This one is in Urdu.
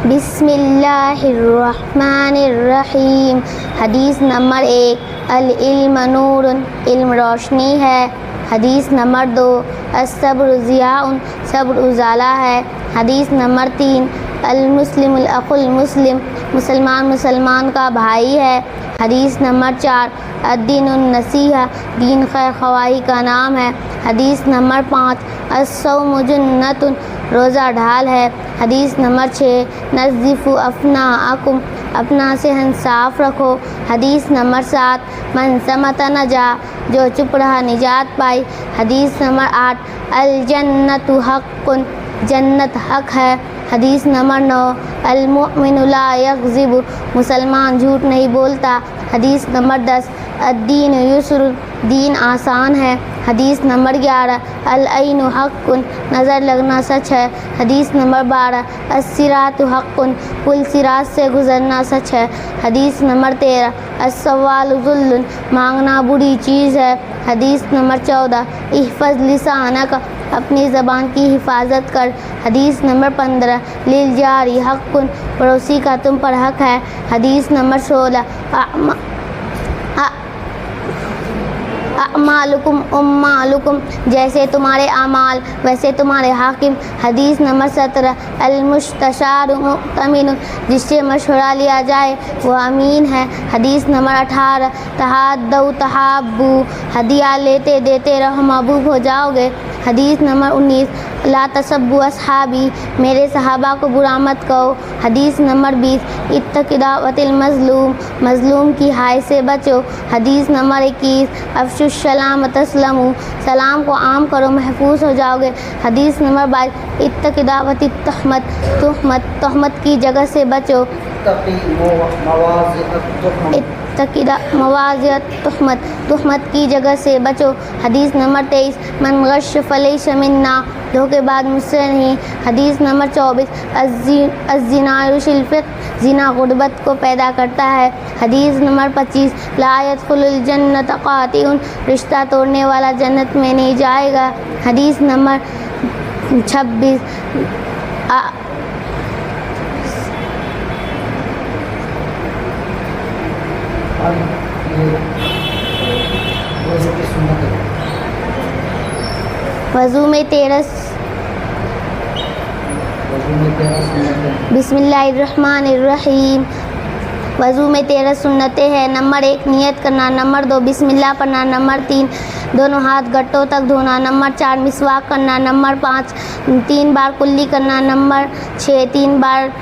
بسم اللہ الرحمن الرحیم۔ حدیث نمبر 1، العلم نور، علم روشنی ہے۔ حدیث نمبر 2، الصبر ضیاء، صبر اجالا ہے۔ حدیث نمبر 3، المسلم الاخ المسلم، مسلمان کا بھائی ہے۔ حدیث نمبر 4، الدین النصیحہ، دین خیر خواہی کا نام ہے۔ حدیث نمبر 5، الصوم جنۃ، روزہ ڈھال ہے۔ حدیث نمبر 6، نظفوا افناءکم، اپنا صحن صاف رکھو۔ حدیث نمبر 7، من صمت نجا، جو چپ رہا نجات پائی۔ حدیث نمبر 8، الجنۃ حق، جنت حق ہے۔ حدیث نمبر 9، المؤمن لا یکذب، مسلمان جھوٹ نہیں بولتا۔ حدیث نمبر 10، الدین یسر، دین آسان ہے۔ حدیث نمبر 11، العین حق، نظر لگنا سچ ہے۔ حدیث نمبر 12، الصراط حق، پل صراط سے گزرنا سچ ہے۔ حدیث نمبر 13، السؤال ذل، مانگنا بری چیز ہے۔ حدیث نمبر 14، احفظ لسانک، اپنی زبان کی حفاظت کر۔ حدیث نمبر 15، للجار حق، پڑوسی کا تم پر حق ہے۔ حدیث نمبر 16، اعمالکم امالکم، جیسے تمہارے اعمال ویسے تمہارے حاکم۔ حدیث نمبر 17، المستشار مؤتمن، جس سے مشورہ لیا جائے وہ امین ہے۔ حدیث نمبر 18، تحادوا تحابوا، ہدیہ لیتے دیتے رہو محبوب ہو جاؤ گے۔ حدیث نمبر 19، لا تسبوا اصحابی، میرے صحابہ کو برا مت کہو۔ حدیث نمبر 20، اتق دعوت المظلوم، مظلوم کی ہائے سے بچو۔ حدیث نمبر 21، افشوا السلام تسلموا، سلام کو عام کرو محفوظ ہو جاؤ گے۔ حدیث نمبر 22، اتق دعوت التہمت، تہمت کی جگہ سے بچو۔ مواضع التہمت، تہمت کی جگہ سے بچو۔ حدیث نمبر 23، من غش فلیس منا، دھوکے بعد مجھ سے نہیں۔ حدیث نمبر 24، الزنا یوشی الفقر، زنا غربت کو پیدا کرتا ہے۔ حدیث نمبر 25، لا يدخل الجنۃ قاطع، رشتہ توڑنے والا جنت میں نہیں جائے گا۔ حدیث نمبر 26، وضو میں 13 بسم اللہ الرحمن الرحیم۔ وضو میں 13 سنتیں ہیں۔ نمبر 1، نیت کرنا۔ نمبر 2، بسم اللہ پڑھنا۔ نمبر 3، دونوں ہاتھ گٹوں تک دھونا۔ نمبر 4، مسواک کرنا۔ نمبر 5، 3 بار کلی کرنا۔ نمبر 6، 3 بار